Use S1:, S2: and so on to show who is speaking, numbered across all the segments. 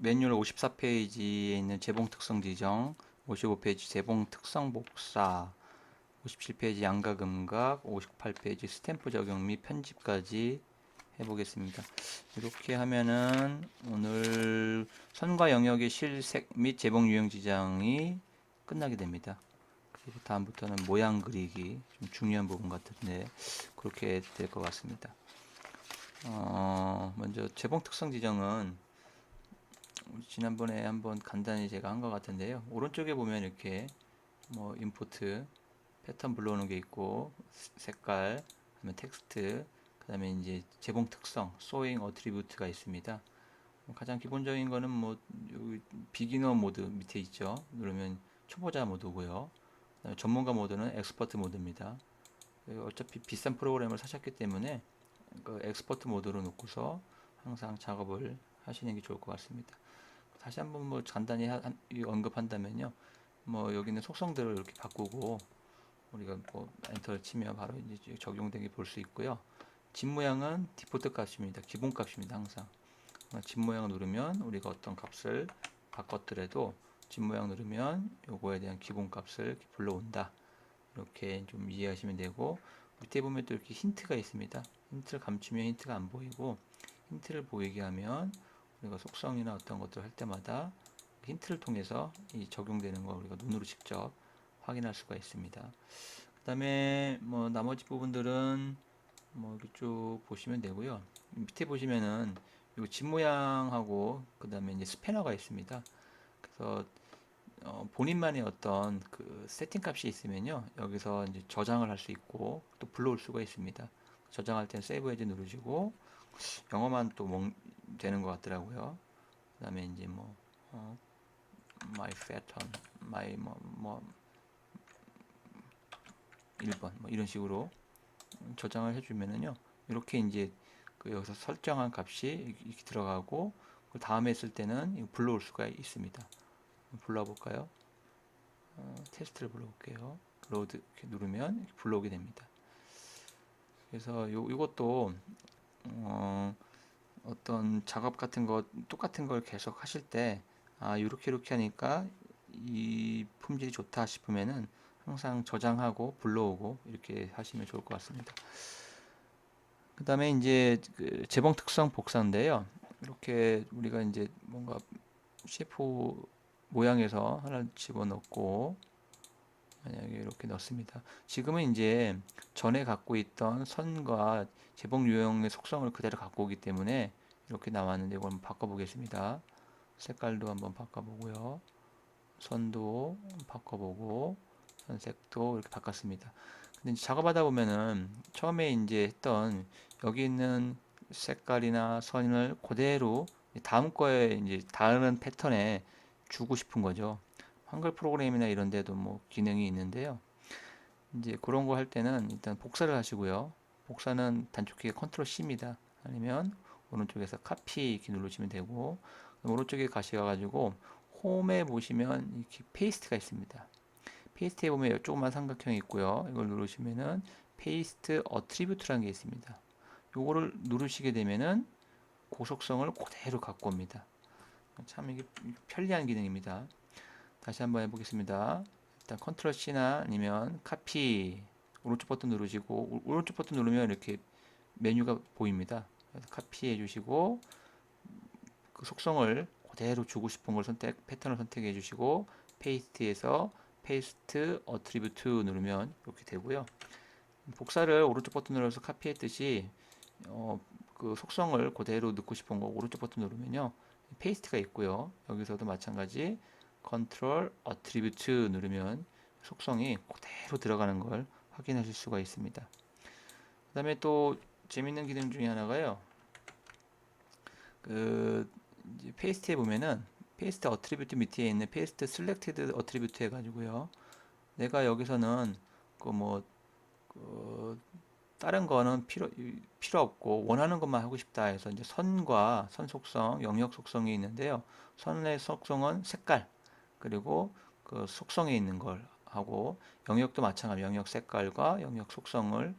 S1: 매뉴얼 54페이지에 있는 재봉 특성 지정, 55페이지 재봉 특성 복사, 57페이지 양각 음각, 58페이지 스탬프 적용 및 편집까지 해보겠습니다. 이렇게 하면은 오늘 선과 영역의 실색 및 재봉 유형 지정이 끝나게 됩니다. 그리고 다음부터는 모양 그리기, 좀 중요한 부분 같은데 그렇게 될 것 같습니다. 먼저 재봉 특성 지정은 지난번에 한번 간단히 제가 한 것 같은데요. 오른쪽에 보면 이렇게 뭐 임포트, 패턴 불러오는 게 있고, 색깔, 그다음에 텍스트, 그다음에 이제 재봉 특성, 소잉 어트리뷰트가 있습니다. 가장 기본적인 거는 뭐 여기 비기너 모드 밑에 있죠. 누르면 초보자 모드고요. 그다음에 전문가 모드는 엑스퍼트 모드입니다. 어차피 비싼 프로그램을 사셨기 때문에 그 엑스퍼트 모드로 놓고서 항상 작업을 하시는 게 좋을 것 같습니다. 다시 한번 뭐 간단히 언급한다면요. 뭐 여기는 속성들을 이렇게 바꾸고 우리가 뭐 엔터를 치면 바로 이제 적용되게 볼 수 있고요. 집 모양은 디폴트 값입니다. 기본 값입니다. 항상. 집 모양을 누르면 우리가 어떤 값을 바꿨더라도 집 모양 누르면 요거에 대한 기본 값을 불러온다. 이렇게 좀 이해하시면 되고 밑에 보면 또 이렇게 힌트가 있습니다. 힌트를 감추면 힌트가 안 보이고 힌트를 보이게 하면 우리가 속성이나 어떤 것들을 할 때마다 힌트를 통해서 이 적용되는 걸 우리가 눈으로 직접 확인할 수가 있습니다. 그 다음에 뭐 나머지 부분들은 뭐 이렇게 쭉 보시면 되고요. 밑에 보시면은 이 집 모양하고 그 다음에 이제 스패너가 있습니다. 그래서 본인만의 어떤 그 세팅 값이 있으면요 여기서 이제 저장을 할 수 있고 또 불러올 수가 있습니다. 저장할 때는 세이브 에즈 누르시고 영어만 또 되는 것 같더라고요. 그 다음에 이제 뭐 my pattern, my 뭐 1번 뭐 이런 식으로 저장을 해주면은요 이렇게 이제 그 여기서 설정한 값이 이렇게 들어가고 그 다음에 했을 때는 불러올 수가 있습니다. 불러볼까요? 테스트를 불러볼게요. 로드 이렇게 누르면 이렇게 불러오게 됩니다. 그래서 이것도 어떤 작업 같은 거 똑같은 걸 계속 하실 때 이렇게 하니까 이 품질이 좋다 싶으면은 항상 저장하고 불러오고 이렇게 하시면 좋을 것 같습니다. 그 다음에 이제 그 재봉 특성 복사인데요. 이렇게 우리가 이제 뭔가 셰프 모양에서 하나 집어넣고 만약에 이렇게 넣습니다. 지금은 이제 전에 갖고 있던 선과 재봉 유형의 속성을 그대로 갖고 오기 때문에 이렇게 나왔는데 이걸 한번 바꿔보겠습니다. 색깔도 한번 바꿔보고요. 선도 바꿔보고 선색도 이렇게 바꿨습니다. 근데 이제 작업하다 보면은 처음에 이제 했던 여기 있는 색깔이나 선을 그대로 다음 거에 이제 다른 패턴에 주고 싶은 거죠. 한글 프로그램이나 이런 데도 뭐 기능이 있는데요. 이제 그런 거 할 때는 일단 복사를 하시고요. 복사는 단축키 컨트롤 C입니다. 아니면 오른쪽에서 카피 이렇게 누르시면 되고 오른쪽에 가셔가지고 홈에 보시면 이렇게 페이스트가 있습니다. 페이스트에 보면 조그만 삼각형이 있고요. 이걸 누르시면은 페이스트 어트리뷰트라는 게 있습니다. 요거를 누르시게 되면은 고속성을 그대로 갖고 옵니다. 참 이게 편리한 기능입니다. 다시 한번 해보겠습니다. 일단 컨트롤 C나 아니면 카피 오른쪽 버튼 누르시고 오른쪽 버튼 누르면 이렇게 메뉴가 보입니다. 그래서 카피해 주시고 그 속성을 그대로 주고 싶은 걸 패턴을 선택해 주시고 페이스트에서 페이스트 어트리뷰트 누르면 이렇게 되고요. 복사를 오른쪽 버튼 눌러서 카피했듯이 그 속성을 그대로 넣고 싶은 거 오른쪽 버튼 누르면요 페이스트가 있고요. 여기서도 마찬가지 컨트롤 어트리뷰트 누르면 속성이 그대로 들어가는 걸 확인하실 수가 있습니다. 그 다음에 또 재밌는 기능 중에 하나가요. 그 페이스트에 보면은 페이스트 어트리뷰트 밑에 있는 페이스트 셀렉티드 어트리뷰트 해가지고요. 내가 여기서는 그뭐 그 다른 거는 필요 없고 원하는 것만 하고 싶다 해서 이제 선과 선 속성, 영역 속성이 있는데요. 선의 속성은 색깔 그리고 그 속성에 있는 걸 하고 영역도 마찬가지 영역 색깔과 영역 속성을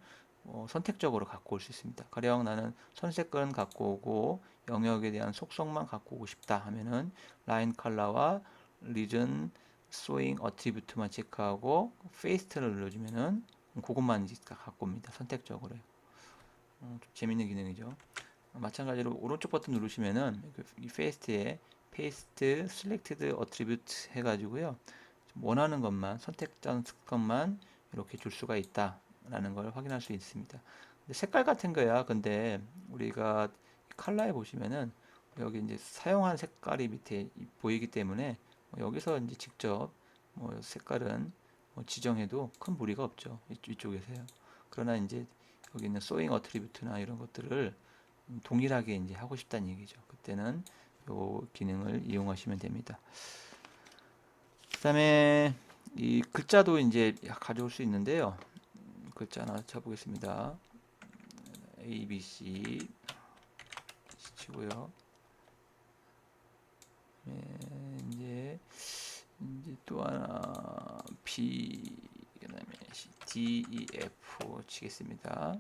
S1: 선택적으로 갖고 올 수 있습니다. 가령 나는 선 색깔은 갖고 오고 영역에 대한 속성만 갖고 오고 싶다 하면은 라인 컬러와 리전 소잉 어트리뷰트만 체크하고 페이스트를 눌러주면은 그것만 이제 다 갖고 옵니다. 선택적으로. 좀 재밌는 기능이죠. 마찬가지로 오른쪽 버튼 누르시면은 이 페이스트에 페이스트 셀렉티드 어트리뷰트 해가지고요. 원하는 것만 선택한 것만 이렇게 줄 수가 있다라는 걸 확인할 수 있습니다. 근데 색깔 같은 거야. 근데 우리가 컬러에 보시면은 여기 이제 사용한 색깔이 밑에 보이기 때문에 여기서 이제 직접 색깔은 지정해도 큰 무리가 없죠. 이쪽에서요. 그러나 이제 여기 있는 소잉 어트리뷰트나 이런 것들을 동일하게 이제 하고 싶다는 얘기죠. 그때는 요 기능을 이용하시면 됩니다. 그다음에 이 글자도 이제 가져올 수 있는데요. 글자 하나 쳐보겠습니다. A, B, C 치고요. 이제 또 하나 B, 그다음에 C, D, E, F 치겠습니다.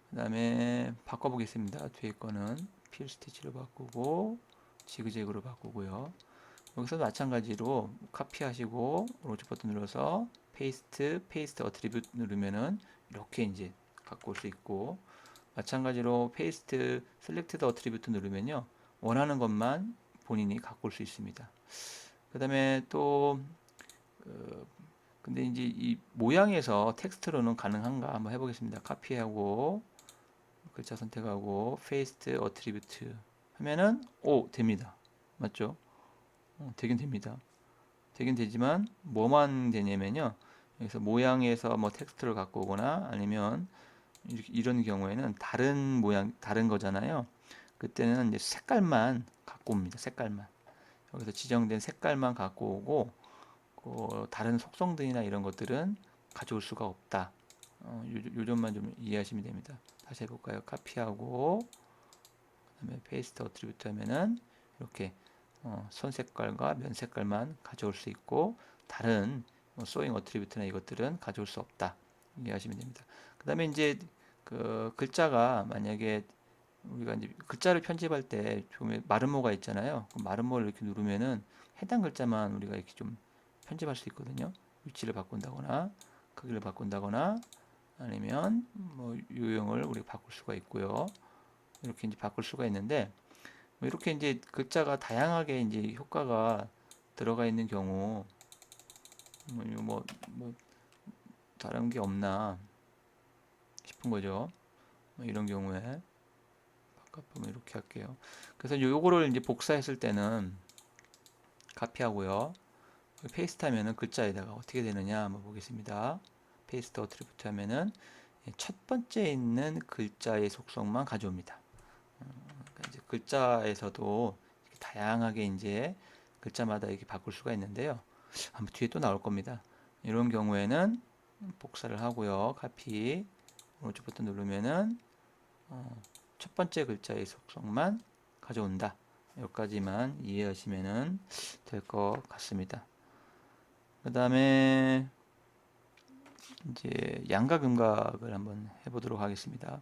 S1: 그다음에 바꿔보겠습니다. 뒤에 거는 필 스티치로 바꾸고 지그재그로 바꾸고요. 여기서 마찬가지로 카피하시고 오른쪽 버튼 눌러서 페이스트 어트리뷰트 누르면은 이렇게 이제 갖고 올 수 있고, 마찬가지로 페이스트 셀렉티드 어트리뷰트 누르면요 원하는 것만 본인이 갖고 올 수 있습니다. 그 다음에 또 근데 이제 이 모양에서 텍스트로는 가능한가 한번 해보겠습니다. 카피하고 글자 선택하고 페이스트 어트리뷰트 하면은 됩니다. 맞죠? 되긴 됩니다. 되긴 되지만 뭐만 되냐면요, 여기서 모양에서 뭐 텍스트를 갖고 오거나 아니면 이런 경우에는 다른 모양 다른 거잖아요. 그때는 이제 색깔만 갖고 옵니다. 색깔만 여기서 지정된 색깔만 갖고 오고 다른 속성들이나 이런 것들은 가져올 수가 없다. 요 점만 좀 이해하시면 됩니다. 다시 해볼까요? 카피하고 그다음에 페이스트 어트리뷰트 하면은 이렇게 선 색깔과 면 색깔만 가져올 수 있고 다른 소잉 어트리뷰트나 이것들은 가져올 수 없다. 이해하시면 됩니다. 그 다음에 이제 그 글자가 만약에 우리가 이제 글자를 편집할 때 마름모가 있잖아요. 그 마름모를 이렇게 누르면은 해당 글자만 우리가 이렇게 좀 편집할 수 있거든요. 위치를 바꾼다거나 크기를 바꾼다거나 아니면 뭐 유형을 우리가 바꿀 수가 있고요. 이렇게 이제 바꿀 수가 있는데 이렇게 이제 글자가 다양하게 이제 효과가 들어가 있는 경우 뭐 다른 게 없나 싶은 거죠. 이런 경우에 바꿔보면 이렇게 할게요. 그래서 요거를 이제 복사했을 때는 카피하고요. 페이스트 하면은 글자에다가 어떻게 되느냐 한번 보겠습니다. 페이스트 어트리뷰트 하면은 첫 번째 있는 글자의 속성만 가져옵니다. 그러니까 이제 글자에서도 다양하게 이제 글자마다 이렇게 바꿀 수가 있는데요. 한번 뒤에 또 나올 겁니다. 이런 경우에는 복사를 하고요. 카피 오른쪽 버튼 누르면은 첫 번째 글자의 속성만 가져온다. 여기까지만 이해하시면 될 것 같습니다. 그 다음에 이제 양각 음각을 한번 해보도록 하겠습니다.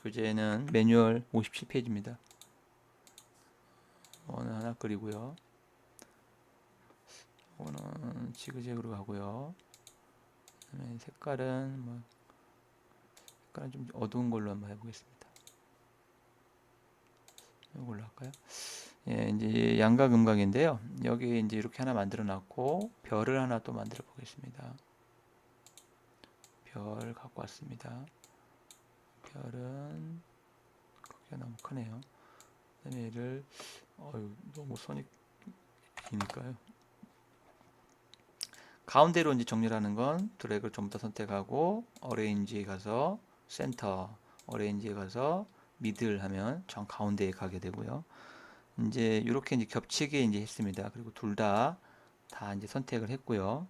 S1: 교재는 매뉴얼 57페이지입니다. 어느 하나 그리고요. 이거는 지그재그로 가고요. 그다음에 색깔은 좀 어두운 걸로 한번 해보겠습니다. 이걸로 할까요? 예, 이제 양각 음각인데요. 여기 이제 이렇게 하나 만들어 놨고 별을 하나 또 만들어 보겠습니다. 별 갖고 왔습니다. 별은 크기가 너무 크네요. 그다음에 얘를 너무 선이 기니까요. 가운데로 이제 정렬하는 건 드래그를 전부 다 선택하고 어레인지에 가서 센터, 어레인지에 가서 미들 하면 정 가운데에 가게 되고요. 이제 이렇게 이제 겹치게 이제 했습니다. 그리고 둘 다 이제 선택을 했고요.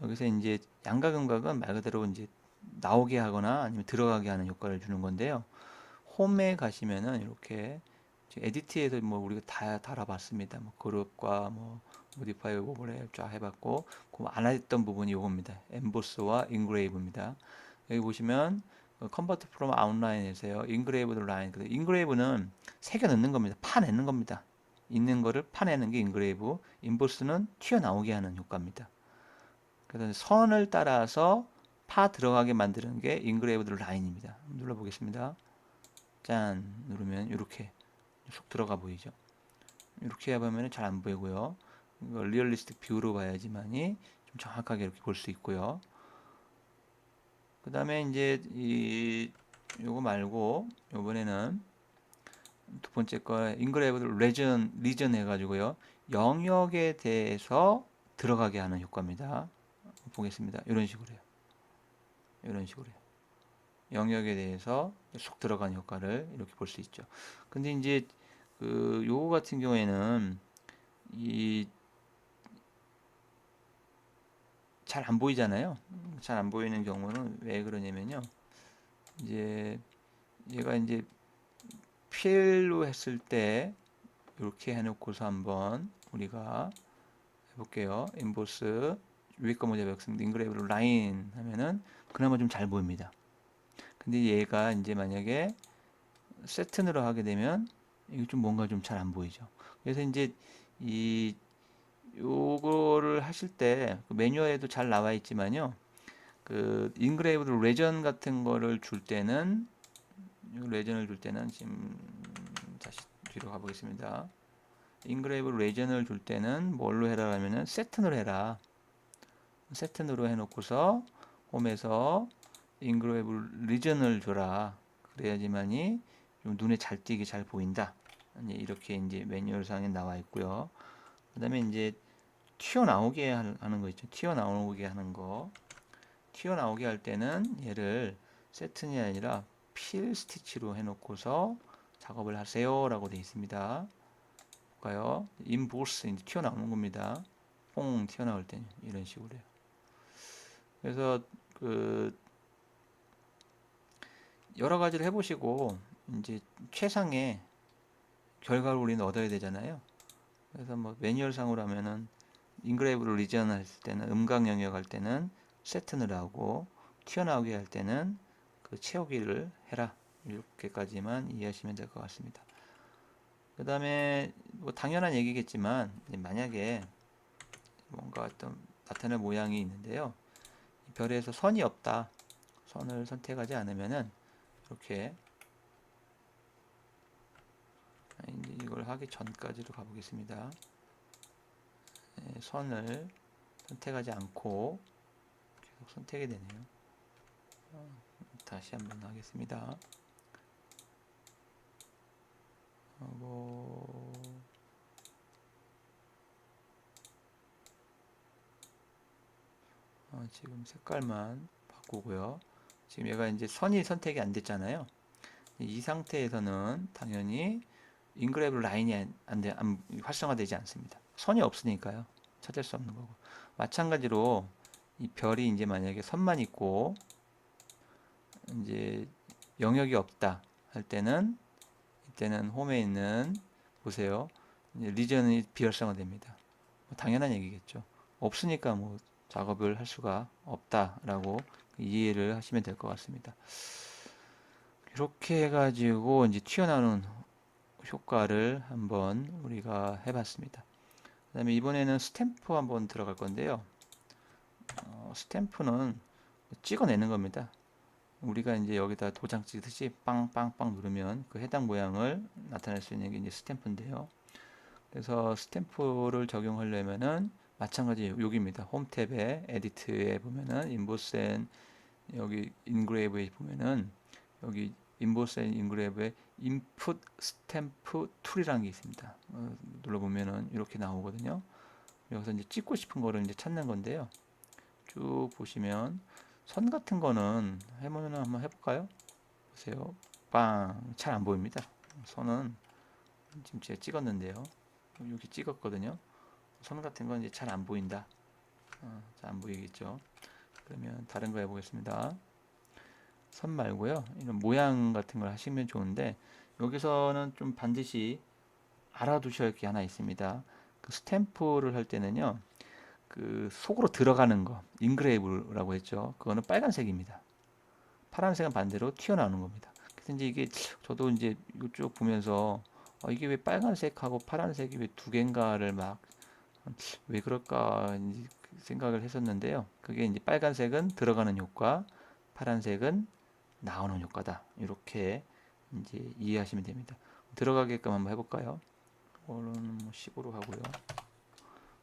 S1: 여기서 이제 양각음각은 말 그대로 이제 나오게 하거나 아니면 들어가게 하는 효과를 주는 건데요. 홈에 가시면은 이렇게 에디트에서 뭐 우리가 다 달아봤습니다. 뭐 그룹과 뭐 모디파이 오버랩 쫙 해봤고 그 안 했던 부분이 이겁니다. 엠보스와 인그레이브입니다. 여기 보시면 컨버트 프롬 아웃라인에서요. 인그레이브드 라인. 인그레이브는 새겨 넣는 겁니다. 파내는 겁니다. 있는 거를 파내는 게 인그레이브. 인보스는 튀어나오게 하는 효과입니다. 그래서 선을 따라서 파 들어가게 만드는 게 인그레이브드 라인입니다. 눌러보겠습니다. 짠 누르면 이렇게 쏙 들어가 보이죠. 이렇게 해보면 잘 안 보이고요. 이거 리얼리스틱 뷰로 봐야지만이 좀 정확하게 이렇게 볼 수 있고요. 그 다음에 이제 요거 말고 요번에는 두 번째 거 인그레이브드 리전 해가지고요. 영역에 대해서 들어가게 하는 효과입니다. 보겠습니다. 이런 식으로요. 이런 식으로요. 영역에 대해서 쏙 들어간 효과를 이렇게 볼 수 있죠. 근데 이제 요거 같은 경우에는 잘 안 보이잖아요. 잘 안 보이는 경우는 왜 그러냐면요. 이제 얘가 이제 필로 했을 때 이렇게 해놓고서 한번 우리가 해볼게요. 인보스 위에 거 먼저 배웠습니다. 인그레이브 라인 하면은 그나마 좀 잘 보입니다. 근데 얘가 이제 만약에 세튼으로 하게 되면 이게 좀 뭔가 좀 잘 안 보이죠. 그래서 이제 이 요거를 하실 때 매뉴얼에도 잘 나와 있지만요. 인그레이브드 레전 같은 거를 줄 때는 레전을 줄 때는 지금 다시 뒤로 가보겠습니다. 인그레이브 레전을 줄 때는 뭘로 해라 하면은 세튼으로 해라. 세튼으로 해놓고서 홈에서 인그레이브 리전을 줘라. 그래야지만이 좀 눈에 잘 띄게 잘 보인다. 이렇게 이제 매뉴얼상에 나와 있고요. 그 다음에 이제 튀어나오게 하는 거 있죠. 튀어나오게 하는 거. 튀어나오게 할 때는 얘를 세튼이 아니라 필 스티치로 해놓고서 작업을 하세요 라고 되어 있습니다. 볼까요? 인보스 이제 튀어나오는 겁니다. 뽕 튀어나올 때는 이런 식으로요. 그래서 여러 가지를 해보시고 이제 최상의 결과를 우리는 얻어야 되잖아요. 그래서 뭐 매뉴얼상으로 하면은 인그레이브를 리전 할 때는 음각 영역 할 때는 세튼을 하고 튀어나오게 할 때는 채우기를 해라. 이렇게까지만 이해하시면 될 것 같습니다. 그 다음에 뭐 당연한 얘기겠지만 만약에 뭔가 어떤 나타낼 모양이 있는데요. 별에서 선이 없다. 선을 선택하지 않으면은 이렇게 이제 이걸 하기 전까지로 가보겠습니다. 선을 선택하지 않고 계속 선택이 되네요. 다시 한번 하겠습니다. 지금 색깔만 바꾸고요. 지금 얘가 이제 선이 선택이 안 됐잖아요. 이 상태에서는 당연히 인그레이브 라인이 활성화되지 않습니다. 선이 없으니까요. 찾을 수 없는 거고. 마찬가지로 이 별이 이제 만약에 선만 있고 이제 영역이 없다 할 때는 이때는 홈에 있는 보세요. 리전이 비활성화됩니다. 당연한 얘기겠죠. 없으니까 뭐 작업을 할 수가 없다라고 이해를 하시면 될 것 같습니다. 이렇게 해가지고 이제 튀어나오는 효과를 한번 우리가 해봤습니다. 그 다음에 이번에는 스탬프 한번 들어갈 건데요. 스탬프는 찍어내는 겁니다. 우리가 이제 여기다 도장 찍듯이 빵빵빵 누르면 그 해당 모양을 나타낼 수 있는 게 이제 스탬프인데요. 그래서 스탬프를 적용하려면은 마찬가지 여기입니다. 홈 탭에 에디트에 보면은 인보스 앤 여기 인그레이브에 보면은 여기 인보스 앤 인그레이브에 인풋 스탬프 툴이라는 게 있습니다. 눌러보면은 이렇게 나오거든요. 여기서 이제 찍고 싶은 거를 이제 찾는 건데요. 쭉 보시면 선 같은 거는 해보면 한번 해볼까요? 보세요. 빵! 잘 안 보입니다. 선은 지금 제가 찍었는데요. 여기 찍었거든요. 선 같은 건 이제 잘 안 보인다. 잘 안 보이겠죠. 그러면 다른 거 해보겠습니다. 선 말고요. 이런 모양 같은 걸 하시면 좋은데 여기서는 좀 반드시 알아두셔야 할 게 하나 있습니다. 그 스탬프를 할 때는요. 그 속으로 들어가는 거, 인그레이브라고 했죠. 그거는 빨간색입니다. 파란색은 반대로 튀어나오는 겁니다. 그래서 이제 이게 저도 이제 이쪽 보면서 이게 왜 빨간색하고 파란색이 왜 두 개인가를 막 왜 그럴까 이제 생각을 했었는데요. 그게 이제 빨간색은 들어가는 효과, 파란색은 나오는 효과다. 이렇게 이제 이해하시면 됩니다. 들어가게끔 한번 해볼까요? 이거는 뭐 15로 하고요.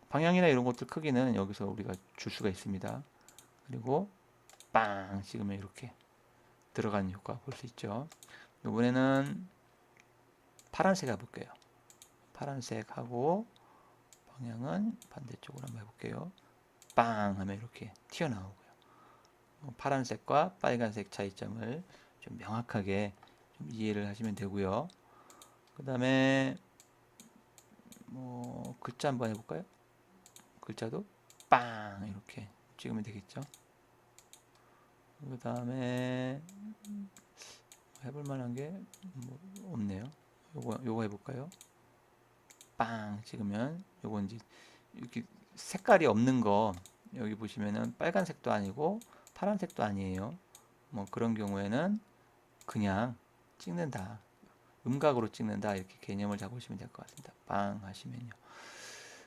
S1: 방향이나 이런 것들 크기는 여기서 우리가 줄 수가 있습니다. 그리고 빵 찍으면 이렇게 들어가는 효과 볼 수 있죠. 이번에는 파란색 해볼게요. 파란색 하고 방향은 반대쪽으로 한번 해볼게요. 빵 하면 이렇게 튀어나오고요. 파란색과 빨간색 차이점을 좀 명확하게 좀 이해를 하시면 되고요. 그 다음에 뭐 글자 한번 해볼까요? 글자도 빵 이렇게 찍으면 되겠죠. 그 다음에 해볼 만한 게 뭐 없네요. 요거 해볼까요? 빵 찍으면 요거 이제 이렇게 색깔이 없는 거 여기 보시면은 빨간색도 아니고 파란색도 아니에요. 뭐 그런 경우에는 그냥 찍는다. 음각으로 찍는다. 이렇게 개념을 잡으시면 될 것 같습니다. 빵 하시면요.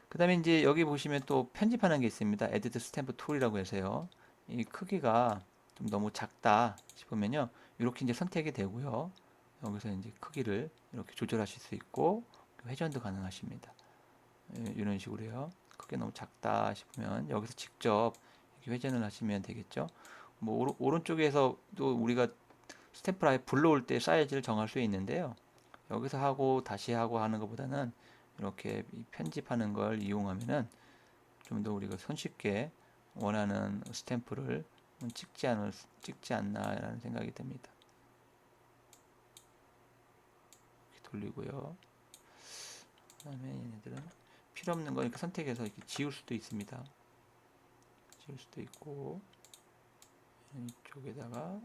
S1: 그 다음에 이제 여기 보시면 또 편집하는 게 있습니다. 에디트 스탬프 툴이라고 해서요. 이 크기가 좀 너무 작다 싶으면요. 이렇게 이제 선택이 되고요. 여기서 이제 크기를 이렇게 조절하실 수 있고 회전도 가능하십니다. 이런 식으로요. 크게 너무 작다 싶으면 여기서 직접 이렇게 회전을 하시면 되겠죠. 뭐 오른쪽에서 또 우리가 스탬프를 아예 불러올 때 사이즈를 정할 수 있는데요. 여기서 하고 다시 하고 하는 것보다는 이렇게 편집하는 걸 이용하면은 좀 더 우리가 손쉽게 원하는 스탬프를 찍지 않나라는 생각이 듭니다. 이렇게 돌리고요. 그다음에 얘네들은 필요 없는 거 이렇게 선택해서 이렇게 지울 수도 있습니다. 지울 수도 있고 이쪽에다가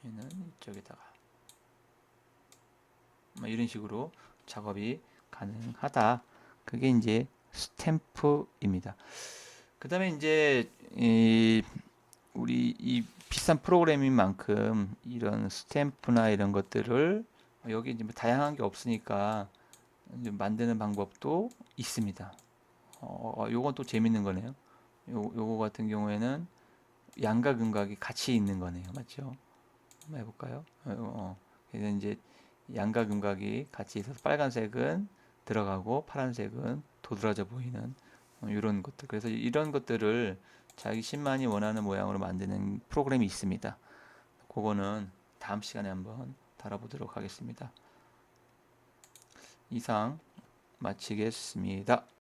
S1: 얘는 이쪽에다가 뭐 이런 식으로 작업이 가능하다. 그게 이제 스탬프입니다. 그 다음에 이제 우리 이 비싼 프로그램인 만큼 이런 스탬프나 이런 것들을 여기 이제 뭐 다양한 게 없으니까 이제 만드는 방법도 있습니다. 요건 또 재밌는 거네요. 요거 같은 경우에는 양각 음각이 같이 있는 거네요. 맞죠? 한번 해볼까요? 그래서 이제 양각 음각이 같이 있어서 빨간색은 들어가고 파란색은 도드라져 보이는 이런 것들. 그래서 이런 것들을 자기 신만이 원하는 모양으로 만드는 프로그램이 있습니다. 그거는 다음 시간에 한번 다뤄보도록 하겠습니다. 이상 마치겠습니다.